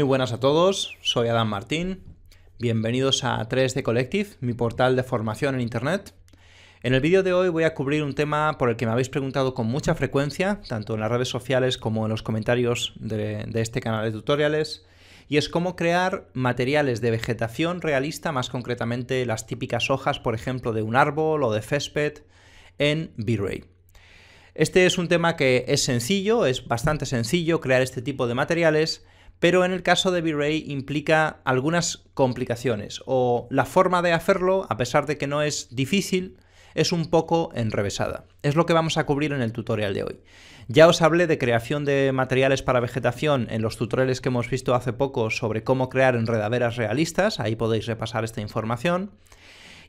Muy buenas a todos, soy Adam Martín. Bienvenidos a 3D Collective, mi portal de formación en Internet. En el vídeo de hoy voy a cubrir un tema por el que me habéis preguntado con mucha frecuencia, tanto en las redes sociales como en los comentarios de este canal de tutoriales, y es cómo crear materiales de vegetación realista, más concretamente las típicas hojas, por ejemplo, de un árbol o de césped, en V-Ray. Este es un tema que es sencillo, es bastante sencillo crear este tipo de materiales, pero en el caso de V-Ray implica algunas complicaciones, o la forma de hacerlo, a pesar de que no es difícil, es un poco enrevesada. Es lo que vamos a cubrir en el tutorial de hoy. Ya os hablé de creación de materiales para vegetación en los tutoriales que hemos visto hace poco sobre cómo crear enredaderas realistas, ahí podéis repasar esta información.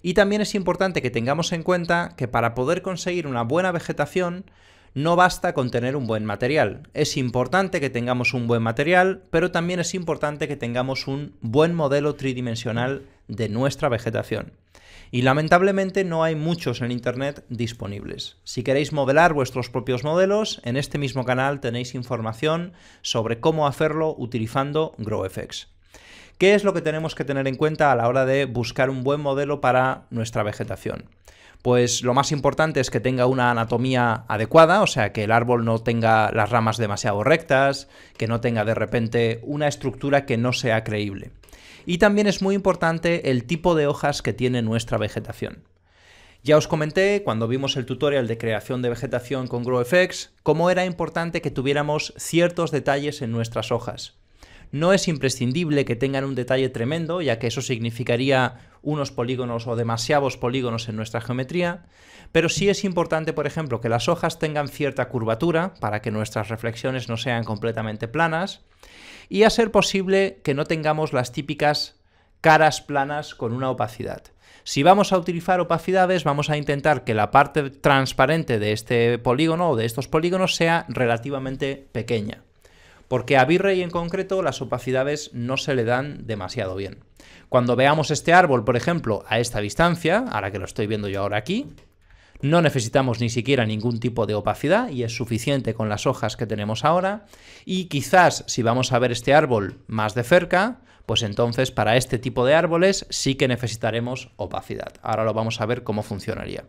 Y también es importante que tengamos en cuenta que para poder conseguir una buena vegetación no basta con tener un buen material. Es importante que tengamos un buen material, pero también es importante que tengamos un buen modelo tridimensional de nuestra vegetación. Y lamentablemente no hay muchos en Internet disponibles. Si queréis modelar vuestros propios modelos, en este mismo canal tenéis información sobre cómo hacerlo utilizando GrowFX. ¿Qué es lo que tenemos que tener en cuenta a la hora de buscar un buen modelo para nuestra vegetación? Pues lo más importante es que tenga una anatomía adecuada, o sea, que el árbol no tenga las ramas demasiado rectas, que no tenga de repente una estructura que no sea creíble. Y también es muy importante el tipo de hojas que tiene nuestra vegetación. Ya os comenté cuando vimos el tutorial de creación de vegetación con GrowFX cómo era importante que tuviéramos ciertos detalles en nuestras hojas. No es imprescindible que tengan un detalle tremendo, ya que eso significaría unos polígonos o demasiados polígonos en nuestra geometría, pero sí es importante, por ejemplo, que las hojas tengan cierta curvatura para que nuestras reflexiones no sean completamente planas, y a ser posible que no tengamos las típicas caras planas con una opacidad. Si vamos a utilizar opacidades, vamos a intentar que la parte transparente de este polígono o de estos polígonos sea relativamente pequeña, porque a V-Ray en concreto las opacidades no se le dan demasiado bien. Cuando veamos este árbol, por ejemplo, a esta distancia, a la que lo estoy viendo yo ahora aquí, no necesitamos ni siquiera ningún tipo de opacidad y es suficiente con las hojas que tenemos ahora. Y quizás si vamos a ver este árbol más de cerca, pues entonces para este tipo de árboles sí que necesitaremos opacidad. Ahora lo vamos a ver cómo funcionaría.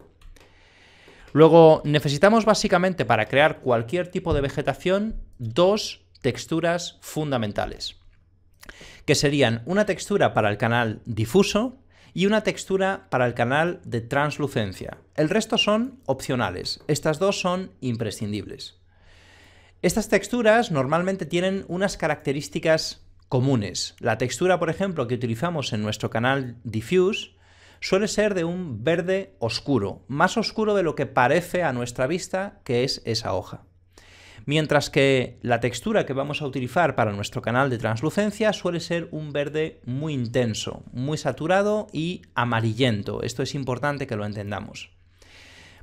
Luego necesitamos básicamente para crear cualquier tipo de vegetación dos texturas fundamentales, que serían una textura para el canal difuso y una textura para el canal de translucencia. El resto son opcionales, estas dos son imprescindibles. Estas texturas normalmente tienen unas características comunes. La textura, por ejemplo, que utilizamos en nuestro canal diffuse suele ser de un verde oscuro, más oscuro de lo que parece a nuestra vista que es esa hoja. Mientras que la textura que vamos a utilizar para nuestro canal de translucencia suele ser un verde muy intenso, muy saturado y amarillento. Esto es importante que lo entendamos.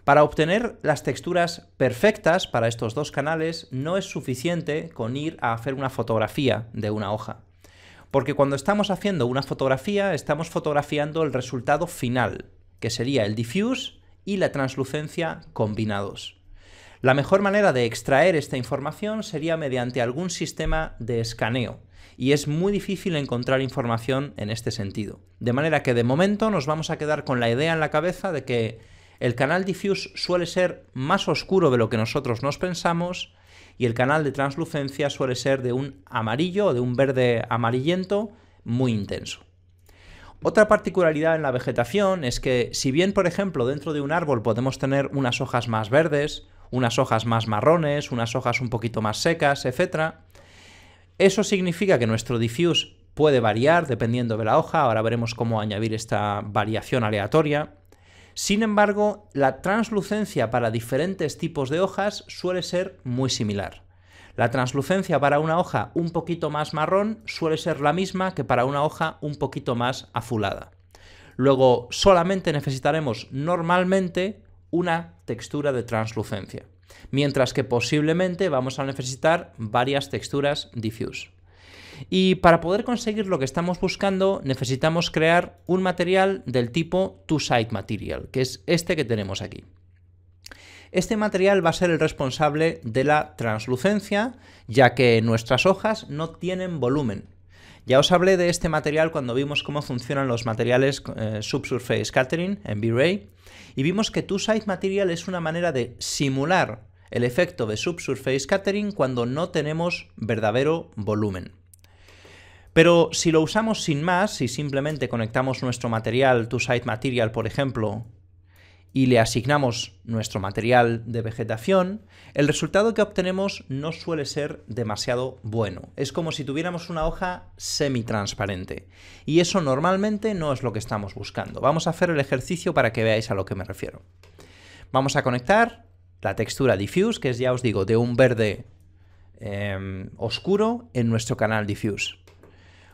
Para obtener las texturas perfectas para estos dos canales no es suficiente con ir a hacer una fotografía de una hoja. Porque cuando estamos haciendo una fotografía, estamos fotografiando el resultado final, que sería el diffuse y la translucencia combinados. La mejor manera de extraer esta información sería mediante algún sistema de escaneo, y es muy difícil encontrar información en este sentido. De manera que de momento nos vamos a quedar con la idea en la cabeza de que el canal diffuse suele ser más oscuro de lo que nosotros nos pensamos, y el canal de translucencia suele ser de un amarillo o de un verde amarillento muy intenso. Otra particularidad en la vegetación es que si bien, por ejemplo, dentro de un árbol podemos tener unas hojas más verdes, unas hojas más marrones, unas hojas un poquito más secas, etc. Eso significa que nuestro diffuse puede variar dependiendo de la hoja. Ahora veremos cómo añadir esta variación aleatoria. Sin embargo, la translucencia para diferentes tipos de hojas suele ser muy similar. La translucencia para una hoja un poquito más marrón suele ser la misma que para una hoja un poquito más azulada. Luego, solamente necesitaremos normalmente una textura de translucencia, mientras que posiblemente vamos a necesitar varias texturas diffuse. Y para poder conseguir lo que estamos buscando necesitamos crear un material del tipo two-side material, que es este que tenemos aquí. Este material va a ser el responsable de la translucencia, ya que nuestras hojas no tienen volumen. Ya os hablé de este material cuando vimos cómo funcionan los materiales Subsurface Scattering en V-Ray, y vimos que Two-Side Material es una manera de simular el efecto de Subsurface Scattering cuando no tenemos verdadero volumen. Pero si lo usamos sin más, si simplemente conectamos nuestro material Two-Side Material, por ejemplo, y le asignamos nuestro material de vegetación, el resultado que obtenemos no suele ser demasiado bueno. Es como si tuviéramos una hoja semitransparente. Y eso normalmente no es lo que estamos buscando. Vamos a hacer el ejercicio para que veáis a lo que me refiero. Vamos a conectar la textura Diffuse, que es, ya os digo, de un verde oscuro en nuestro canal Diffuse.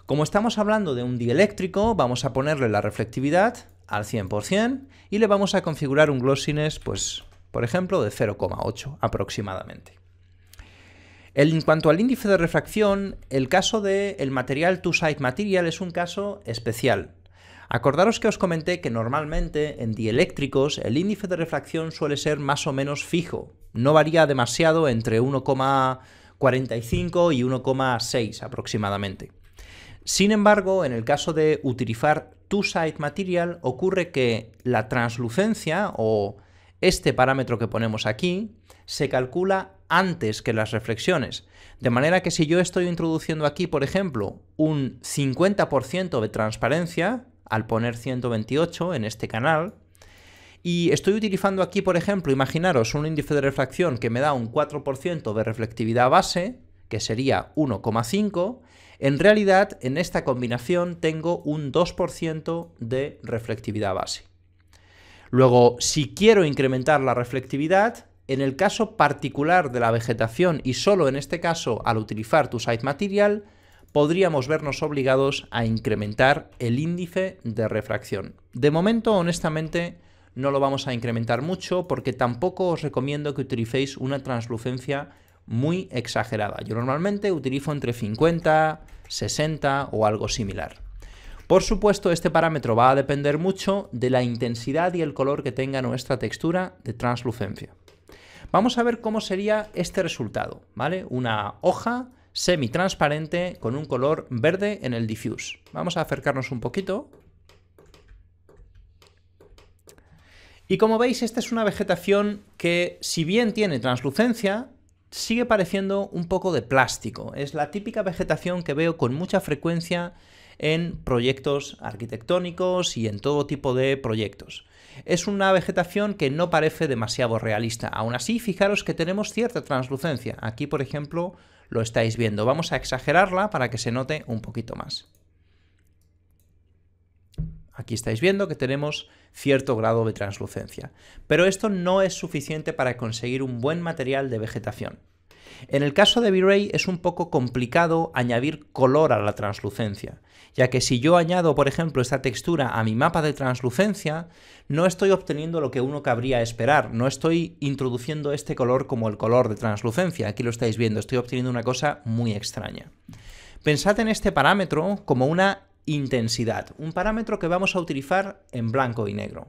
Como estamos hablando de un dieléctrico, vamos a ponerle la reflectividad al 100% y le vamos a configurar un glossiness, pues, por ejemplo, de 0,8 aproximadamente. En cuanto al índice de refracción, el caso del material Two-Side Material es un caso especial. Acordaros que os comenté que normalmente en dieléctricos el índice de refracción suele ser más o menos fijo, no varía demasiado entre 1,45 y 1,6 aproximadamente. Sin embargo, en el caso de utilizar Two-Side Material ocurre que la translucencia, o este parámetro que ponemos aquí, se calcula antes que las reflexiones. De manera que si yo estoy introduciendo aquí, por ejemplo, un 50% de transparencia, al poner 128 en este canal, y estoy utilizando aquí, por ejemplo, imaginaros un índice de refracción que me da un 4% de reflectividad base, que sería 1,5, en realidad en esta combinación tengo un 2% de reflectividad base. Luego, si quiero incrementar la reflectividad, en el caso particular de la vegetación y solo en este caso al utilizar Two-Side Material, podríamos vernos obligados a incrementar el índice de refracción. De momento, honestamente, no lo vamos a incrementar mucho porque tampoco os recomiendo que utilicéis una translucencia muy exagerada. Yo normalmente utilizo entre 50, 60 o algo similar. Por supuesto, este parámetro va a depender mucho de la intensidad y el color que tenga nuestra textura de translucencia. Vamos a ver cómo sería este resultado, ¿vale? Una hoja semitransparente con un color verde en el diffuse. Vamos a acercarnos un poquito. Y como veis, esta es una vegetación que, si bien tiene translucencia, sigue pareciendo un poco de plástico. Es la típica vegetación que veo con mucha frecuencia en proyectos arquitectónicos y en todo tipo de proyectos. Es una vegetación que no parece demasiado realista. Aún así, fijaros que tenemos cierta translucencia. Aquí, por ejemplo, lo estáis viendo. Vamos a exagerarla para que se note un poquito más. Aquí estáis viendo que tenemos cierto grado de translucencia. Pero esto no es suficiente para conseguir un buen material de vegetación. En el caso de V-Ray es un poco complicado añadir color a la translucencia, ya que si yo añado, por ejemplo, esta textura a mi mapa de translucencia, no estoy obteniendo lo que uno cabría esperar, no estoy introduciendo este color como el color de translucencia. Aquí lo estáis viendo, estoy obteniendo una cosa muy extraña. Pensad en este parámetro como una intensidad, un parámetro que vamos a utilizar en blanco y negro,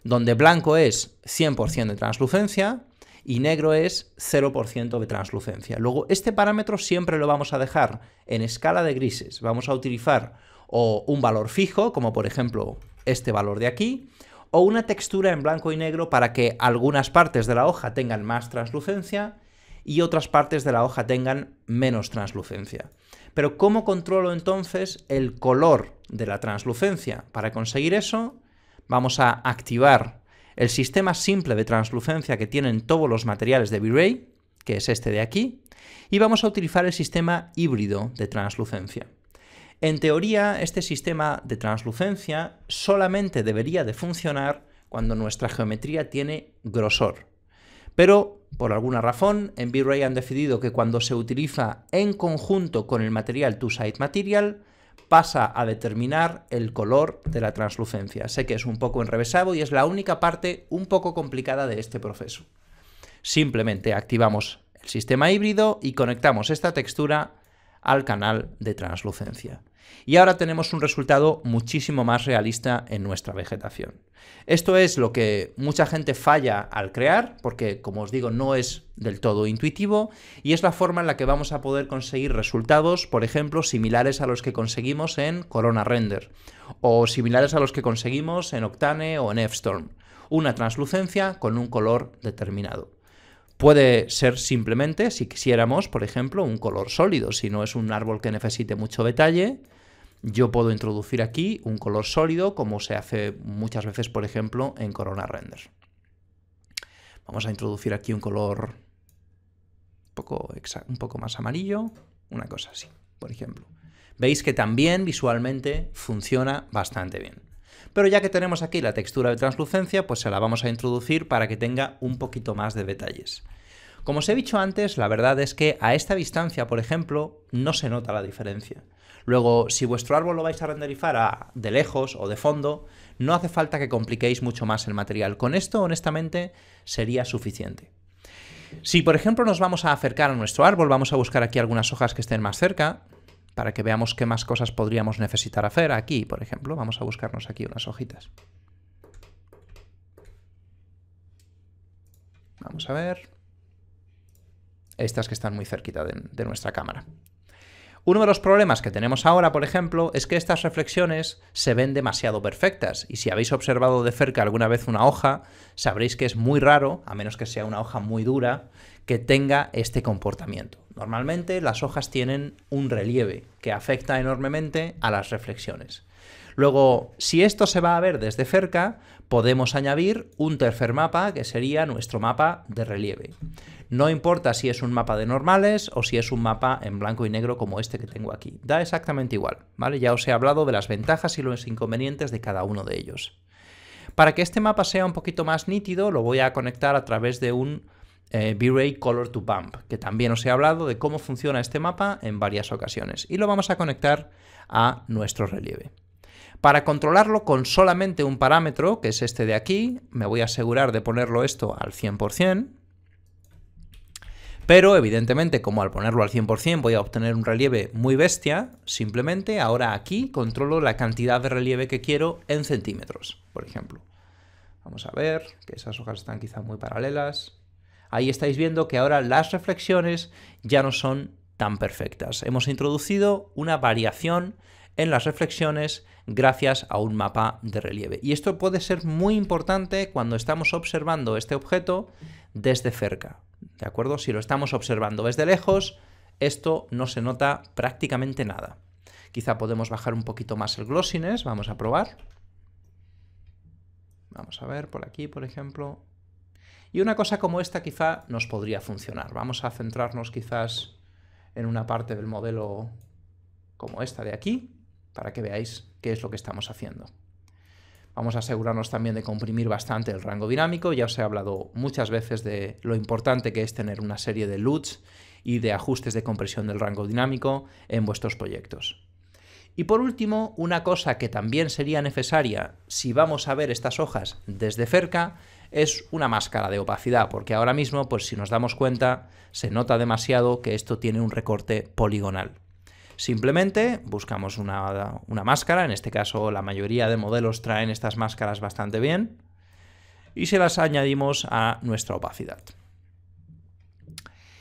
donde blanco es 100% de translucencia y negro es 0% de translucencia. Luego, este parámetro siempre lo vamos a dejar en escala de grises. Vamos a utilizar o un valor fijo, como por ejemplo este valor de aquí, o una textura en blanco y negro para que algunas partes de la hoja tengan más translucencia y otras partes de la hoja tengan menos translucencia. Pero ¿cómo controlo entonces el color de la translucencia? Para conseguir eso, vamos a activar el sistema simple de translucencia que tienen todos los materiales de V-Ray, que es este de aquí, y vamos a utilizar el sistema híbrido de translucencia. En teoría, este sistema de translucencia solamente debería de funcionar cuando nuestra geometría tiene grosor. Pero, por alguna razón, en V-Ray han decidido que cuando se utiliza en conjunto con el material Two-Side Material, pasa a determinar el color de la translucencia. Sé que es un poco enrevesado y es la única parte un poco complicada de este proceso. Simplemente activamos el sistema híbrido y conectamos esta textura al canal de translucencia. Y ahora tenemos un resultado muchísimo más realista en nuestra vegetación. Esto es lo que mucha gente falla al crear, porque, como os digo, no es del todo intuitivo, y es la forma en la que vamos a poder conseguir resultados, por ejemplo, similares a los que conseguimos en Corona Render, o similares a los que conseguimos en Octane o en F-Storm. Una translucencia con un color determinado. Puede ser simplemente, si quisiéramos, por ejemplo, un color sólido. Si no es un árbol que necesite mucho detalle, yo puedo introducir aquí un color sólido, como se hace muchas veces, por ejemplo, en Corona Render. Vamos a introducir aquí un color un poco más amarillo, una cosa así, por ejemplo. Veis que también visualmente funciona bastante bien. Pero ya que tenemos aquí la textura de translucencia, pues se la vamos a introducir para que tenga un poquito más de detalles. Como os he dicho antes, la verdad es que a esta distancia, por ejemplo, no se nota la diferencia. Luego, si vuestro árbol lo vais a renderizar de lejos o de fondo, no hace falta que compliquéis mucho más el material. Con esto, honestamente, sería suficiente. Si, por ejemplo, nos vamos a acercar a nuestro árbol, vamos a buscar aquí algunas hojas que estén más cerca, para que veamos qué más cosas podríamos necesitar hacer. Aquí, por ejemplo, vamos a buscarnos aquí unas hojitas. Vamos a ver. Estas que están muy cerquita de nuestra cámara. Uno de los problemas que tenemos ahora, por ejemplo, es que estas reflexiones se ven demasiado perfectas, y si habéis observado de cerca alguna vez una hoja, sabréis que es muy raro, a menos que sea una hoja muy dura, que tenga este comportamiento. Normalmente las hojas tienen un relieve que afecta enormemente a las reflexiones. Luego, si esto se va a ver desde cerca, podemos añadir un tercer mapa, que sería nuestro mapa de relieve. No importa si es un mapa de normales o si es un mapa en blanco y negro como este que tengo aquí. Da exactamente igual, ¿vale? Ya os he hablado de las ventajas y los inconvenientes de cada uno de ellos. Para que este mapa sea un poquito más nítido, lo voy a conectar a través de un V-Ray Color to Bump, que también os he hablado de cómo funciona este mapa en varias ocasiones. Y lo vamos a conectar a nuestro relieve. Para controlarlo con solamente un parámetro, que es este de aquí, me voy a asegurar de ponerlo esto al 100%. Pero, evidentemente, como al ponerlo al 100% voy a obtener un relieve muy bestia, simplemente ahora aquí controlo la cantidad de relieve que quiero en centímetros, por ejemplo. Vamos a ver, que esas hojas están quizá muy paralelas. Ahí estáis viendo que ahora las reflexiones ya no son tan perfectas. Hemos introducido una variación en las reflexiones gracias a un mapa de relieve. Y esto puede ser muy importante cuando estamos observando este objeto desde cerca. ¿De acuerdo? Si lo estamos observando desde lejos, esto no se nota prácticamente nada. Quizá podemos bajar un poquito más el glossiness. Vamos a probar. Vamos a ver por aquí, por ejemplo. Y una cosa como esta quizá nos podría funcionar. Vamos a centrarnos quizás en una parte del modelo como esta de aquí, para que veáis qué es lo que estamos haciendo. Vamos a asegurarnos también de comprimir bastante el rango dinámico. Ya os he hablado muchas veces de lo importante que es tener una serie de LUTs y de ajustes de compresión del rango dinámico en vuestros proyectos. Y por último, una cosa que también sería necesaria si vamos a ver estas hojas desde cerca es una máscara de opacidad, porque ahora mismo, pues si nos damos cuenta, se nota demasiado que esto tiene un recorte poligonal. Simplemente buscamos una máscara, en este caso la mayoría de modelos traen estas máscaras bastante bien, y se las añadimos a nuestra opacidad.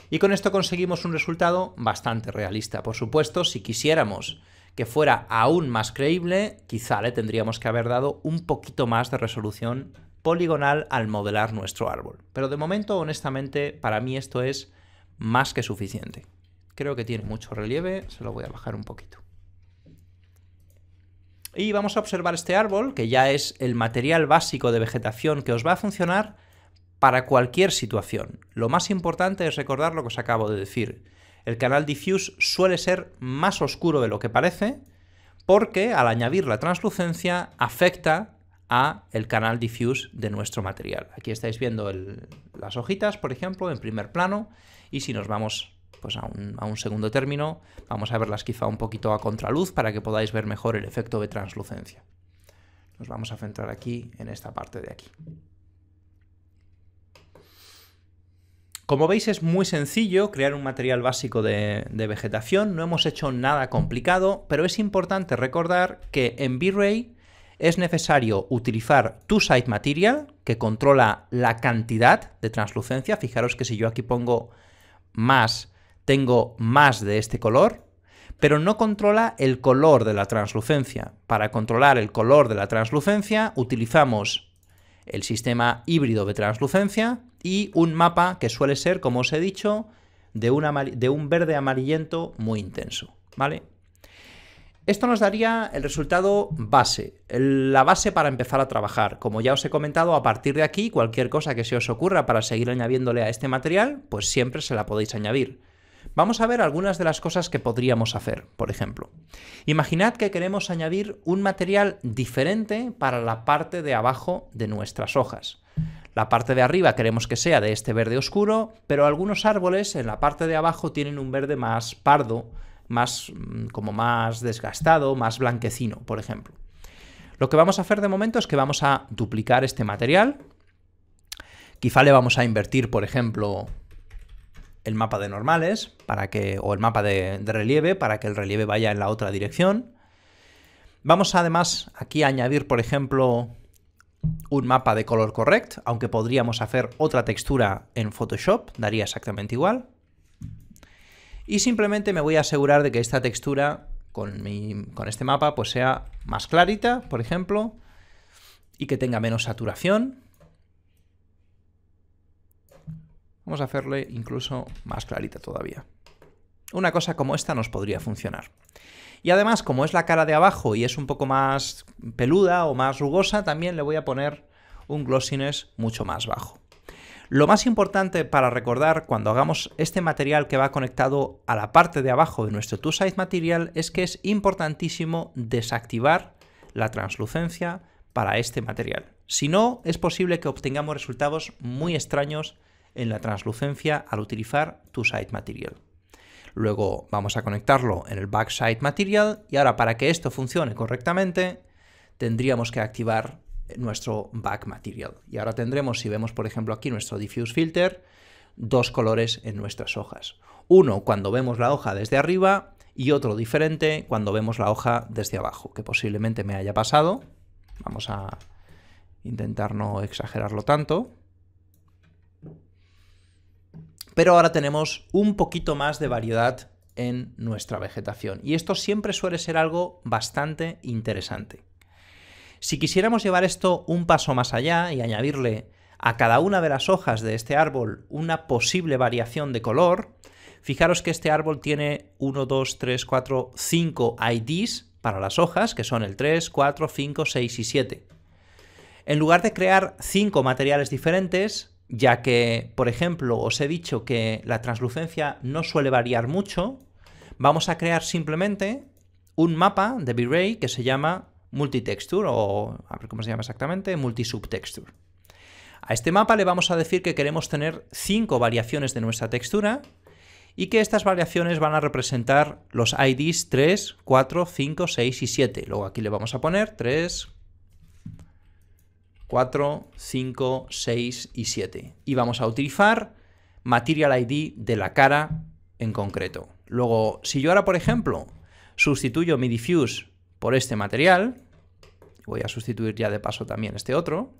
Y con esto conseguimos un resultado bastante realista. Por supuesto, si quisiéramos que fuera aún más creíble, quizá le tendríamos que haber dado un poquito más de resolución poligonal al modelar nuestro árbol. Pero de momento, honestamente, para mí esto es más que suficiente. Creo que tiene mucho relieve, se lo voy a bajar un poquito. Y vamos a observar este árbol, que ya es el material básico de vegetación que os va a funcionar para cualquier situación. Lo más importante es recordar lo que os acabo de decir. El canal diffuse suele ser más oscuro de lo que parece, porque al añadir la translucencia afecta a el canal diffuse de nuestro material. Aquí estáis viendo las hojitas, por ejemplo, en primer plano, y si nos vamos pues a un segundo término, vamos a verlas quizá un poquito a contraluz para que podáis ver mejor el efecto de translucencia. Nos vamos a centrar aquí en esta parte de aquí. Como veis es muy sencillo crear un material básico de vegetación, no hemos hecho nada complicado, pero es importante recordar que en V-Ray es necesario utilizar ToSideMaterial, que controla la cantidad de translucencia. Fijaros que si yo aquí pongo más, tengo más de este color, pero no controla el color de la translucencia. Para controlar el color de la translucencia utilizamos el sistema híbrido de translucencia y un mapa que suele ser, como os he dicho, de un verde amarillento muy intenso, ¿vale? Esto nos daría el resultado base, la base para empezar a trabajar. Como ya os he comentado, a partir de aquí, cualquier cosa que se os ocurra para seguir añadiéndole a este material, pues siempre se la podéis añadir. Vamos a ver algunas de las cosas que podríamos hacer, por ejemplo. Imaginad que queremos añadir un material diferente para la parte de abajo de nuestras hojas. La parte de arriba queremos que sea de este verde oscuro, pero algunos árboles en la parte de abajo tienen un verde más pardo, como más desgastado, más blanquecino, por ejemplo. Lo que vamos a hacer de momento es que vamos a duplicar este material. Quizá le vamos a invertir, por ejemplo, el mapa de normales o el mapa de relieve para que el relieve vaya en la otra dirección. Vamos además aquí a añadir, por ejemplo, un mapa de color correct, aunque podríamos hacer otra textura en Photoshop, daría exactamente igual. Y simplemente me voy a asegurar de que esta textura con este mapa pues sea más clarita, por ejemplo, y que tenga menos saturación. Vamos a hacerle incluso más clarita todavía. Una cosa como esta nos podría funcionar. Y además, como es la cara de abajo y es un poco más peluda o más rugosa, también le voy a poner un glossiness mucho más bajo. Lo más importante para recordar cuando hagamos este material que va conectado a la parte de abajo de nuestro ToSideMaterial es que es importantísimo desactivar la translucencia para este material. Si no, es posible que obtengamos resultados muy extraños en la translucencia al utilizar ToSideMaterial. Luego vamos a conectarlo en el BackSideMaterial y ahora para que esto funcione correctamente tendríamos que activar nuestro BackMaterial. Y ahora tendremos, si vemos por ejemplo aquí nuestro Diffuse Filter, dos colores en nuestras hojas. Uno cuando vemos la hoja desde arriba y otro diferente cuando vemos la hoja desde abajo, que posiblemente me haya pasado. Vamos a intentar no exagerarlo tanto. Pero ahora tenemos un poquito más de variedad en nuestra vegetación. Y esto siempre suele ser algo bastante interesante. Si quisiéramos llevar esto un paso más allá y añadirle a cada una de las hojas de este árbol una posible variación de color, fijaros que este árbol tiene 1, 2, 3, 4, 5 IDs para las hojas, que son el 3, 4, 5, 6 y 7. En lugar de crear 5 materiales diferentes, ya que, por ejemplo, os he dicho que la translucencia no suele variar mucho, vamos a crear simplemente un mapa de V-Ray que se llama Multitexture, o a ver cómo se llama exactamente, Multisubtexture. A este mapa le vamos a decir que queremos tener 5 variaciones de nuestra textura y que estas variaciones van a representar los IDs 3, 4, 5, 6 y 7. Luego aquí le vamos a poner 3, 4, 5, 6 y 7. Y vamos a utilizar Material ID de la cara en concreto. Luego, si yo ahora, por ejemplo, sustituyo mi Diffuse por este material, voy a sustituir ya de paso también este otro,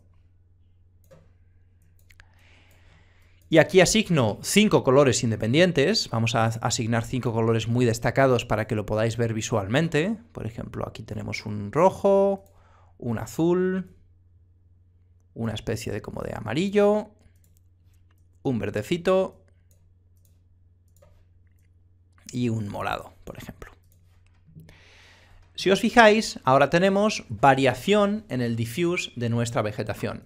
y aquí asigno 5 colores independientes, vamos a asignar 5 colores muy destacados para que lo podáis ver visualmente. Por ejemplo, aquí tenemos un rojo, un azul, una especie de como de amarillo, un verdecito y un morado, por ejemplo. Si os fijáis, ahora tenemos variación en el diffuse de nuestra vegetación.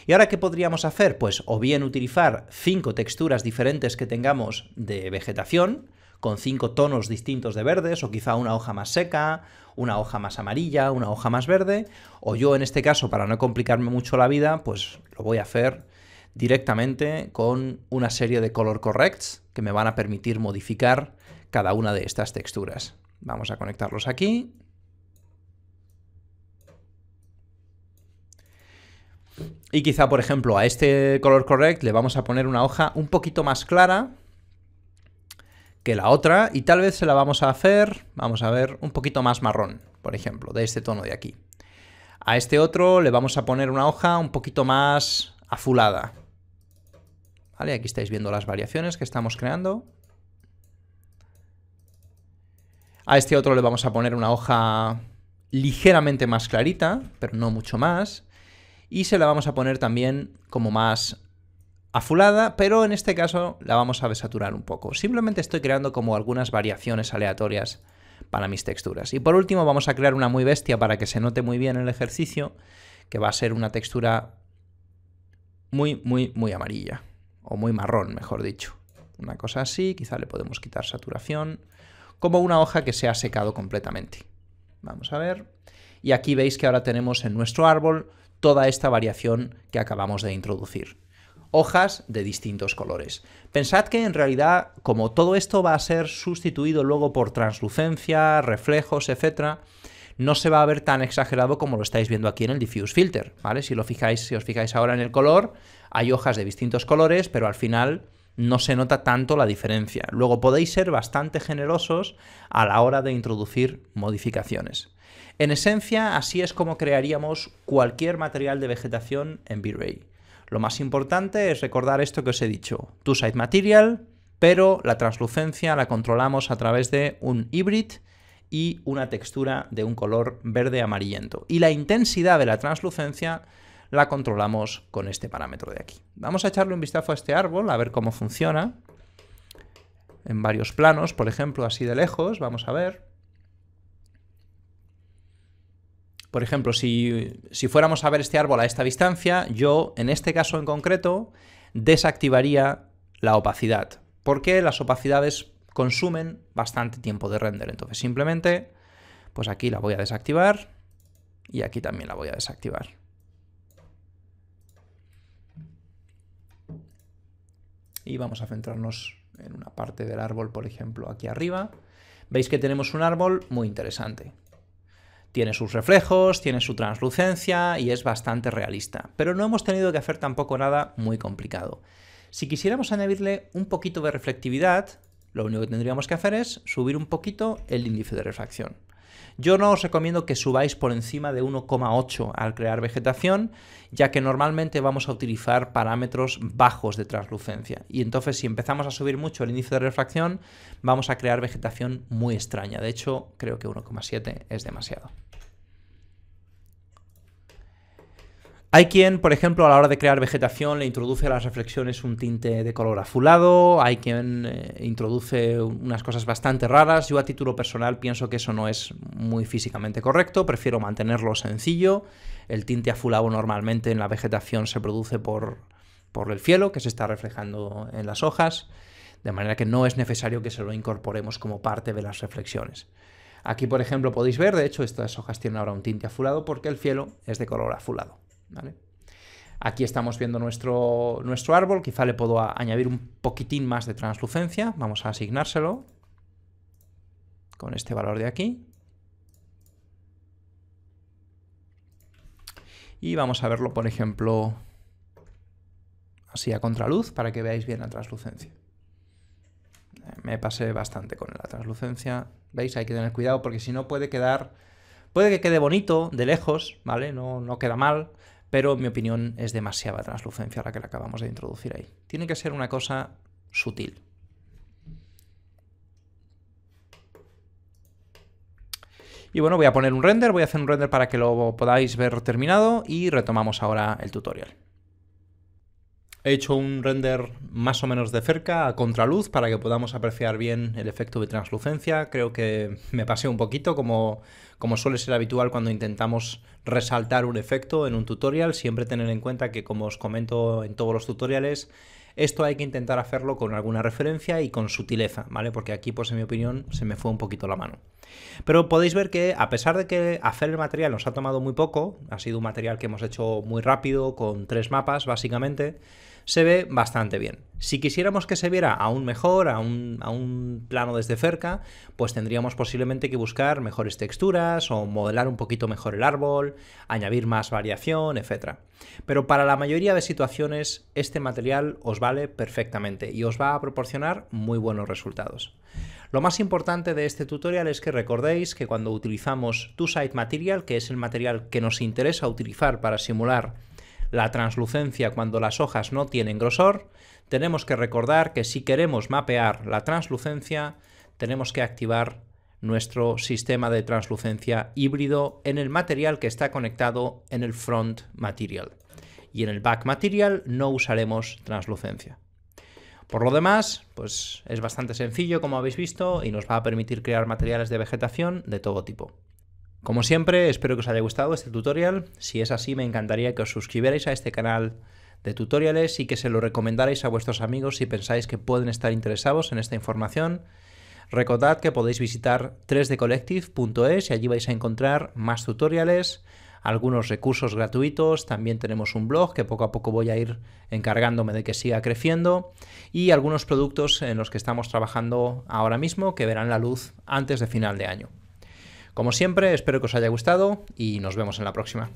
¿Y ahora qué podríamos hacer? Pues o bien utilizar 5 texturas diferentes que tengamos de vegetación, con 5 tonos distintos de verdes, o quizá una hoja más seca, una hoja más amarilla, una hoja más verde, o yo en este caso, para no complicarme mucho la vida, pues lo voy a hacer directamente con una serie de color corrects que me van a permitir modificar cada una de estas texturas. Vamos a conectarlos aquí. Y quizá, por ejemplo, a este color correct le vamos a poner una hoja un poquito más clara que la otra y tal vez se la vamos a hacer, vamos a ver, un poquito más marrón, por ejemplo, de este tono de aquí. A este otro le vamos a poner una hoja un poquito más azulada. ¿Vale? Aquí estáis viendo las variaciones que estamos creando. A este otro le vamos a poner una hoja ligeramente más clarita, pero no mucho más. Y se la vamos a poner también como más azulada, pero en este caso la vamos a desaturar un poco. Simplemente estoy creando como algunas variaciones aleatorias para mis texturas. Y por último vamos a crear una muy bestia para que se note muy bien el ejercicio, que va a ser una textura muy amarilla, o muy marrón, mejor dicho. Una cosa así, quizá le podemos quitar saturación, como una hoja que se ha secado completamente. Vamos a ver. Y aquí veis que ahora tenemos en nuestro árbol toda esta variación que acabamos de introducir. Hojas de distintos colores. Pensad que en realidad, como todo esto va a ser sustituido luego por translucencia, reflejos, etc., no se va a ver tan exagerado como lo estáis viendo aquí en el Diffuse Filter, ¿vale? Si os fijáis ahora en el color, hay hojas de distintos colores, pero al final no se nota tanto la diferencia. Luego podéis ser bastante generosos a la hora de introducir modificaciones. En esencia, así es como crearíamos cualquier material de vegetación en V-Ray. Lo más importante es recordar esto que os he dicho, Two-Side Material, pero la translucencia la controlamos a través de un hybrid y una textura de un color verde amarillento. Y la intensidad de la translucencia la controlamos con este parámetro de aquí. Vamos a echarle un vistazo a este árbol, a ver cómo funciona. En varios planos, por ejemplo, así de lejos, vamos a ver. Por ejemplo, si fuéramos a ver este árbol a esta distancia, yo, en este caso en concreto, desactivaría la opacidad, porque las opacidades consumen bastante tiempo de render. Entonces, simplemente, pues aquí la voy a desactivar y aquí también la voy a desactivar. Y vamos a centrarnos en una parte del árbol, por ejemplo, aquí arriba. Veis que tenemos un árbol muy interesante. Tiene sus reflejos, tiene su translucencia y es bastante realista. Pero no hemos tenido que hacer tampoco nada muy complicado. Si quisiéramos añadirle un poquito de reflectividad, lo único que tendríamos que hacer es subir un poquito el índice de refracción. Yo no os recomiendo que subáis por encima de 1,8 al crear vegetación, ya que normalmente vamos a utilizar parámetros bajos de translucencia. Y entonces si empezamos a subir mucho el índice de refracción, vamos a crear vegetación muy extraña. De hecho, creo que 1,7 es demasiado. Hay quien, por ejemplo, a la hora de crear vegetación le introduce a las reflexiones un tinte de color azulado, hay quien introduce unas cosas bastante raras. Yo a título personal pienso que eso no es muy físicamente correcto, prefiero mantenerlo sencillo. El tinte azulado normalmente en la vegetación se produce por el cielo que se está reflejando en las hojas, de manera que no es necesario que se lo incorporemos como parte de las reflexiones. Aquí, por ejemplo, podéis ver, de hecho, estas hojas tienen ahora un tinte azulado porque el cielo es de color azulado. ¿Vale? Aquí estamos viendo nuestro árbol, quizá le puedo añadir un poquitín más de translucencia, vamos a asignárselo con este valor de aquí. Y vamos a verlo, por ejemplo, así a contraluz para que veáis bien la translucencia. Me pasé bastante con la translucencia, ¿veis? Hay que tener cuidado porque si no puede que quede bonito de lejos, ¿vale? No queda mal. Pero en mi opinión es demasiada translucencia la que le acabamos de introducir ahí. Tiene que ser una cosa sutil. Y bueno, voy a poner un render, voy a hacer un render para que lo podáis ver terminado y retomamos ahora el tutorial. He hecho un render más o menos de cerca, a contraluz, para que podamos apreciar bien el efecto de translucencia. Creo que me pasé un poquito, como suele ser habitual cuando intentamos resaltar un efecto en un tutorial. Siempre tener en cuenta que, como os comento en todos los tutoriales, esto hay que intentar hacerlo con alguna referencia y con sutileza, ¿vale? Porque aquí, pues en mi opinión, se me fue un poquito la mano. Pero podéis ver que, a pesar de que hacer el material nos ha tomado muy poco, ha sido un material que hemos hecho muy rápido, con 3 mapas, básicamente, se ve bastante bien. Si quisiéramos que se viera aún mejor, a un plano desde cerca, pues tendríamos posiblemente que buscar mejores texturas o modelar un poquito mejor el árbol, añadir más variación, etc. Pero para la mayoría de situaciones este material os vale perfectamente y os va a proporcionar muy buenos resultados. Lo más importante de este tutorial es que recordéis que cuando utilizamos Two-Side Material, que es el material que nos interesa utilizar para simular la translucencia cuando las hojas no tienen grosor, tenemos que recordar que si queremos mapear la translucencia, tenemos que activar nuestro sistema de translucencia híbrido en el material que está conectado en el front material. Y en el back material no usaremos translucencia. Por lo demás, pues es bastante sencillo, como habéis visto, y nos va a permitir crear materiales de vegetación de todo tipo. Como siempre, espero que os haya gustado este tutorial. Si es así, me encantaría que os suscribierais a este canal de tutoriales y que se lo recomendarais a vuestros amigos si pensáis que pueden estar interesados en esta información. Recordad que podéis visitar 3dcollective.es y allí vais a encontrar más tutoriales, algunos recursos gratuitos, también tenemos un blog que poco a poco voy a ir encargándome de que siga creciendo y algunos productos en los que estamos trabajando ahora mismo que verán la luz antes de final de año. Como siempre, espero que os haya gustado y nos vemos en la próxima.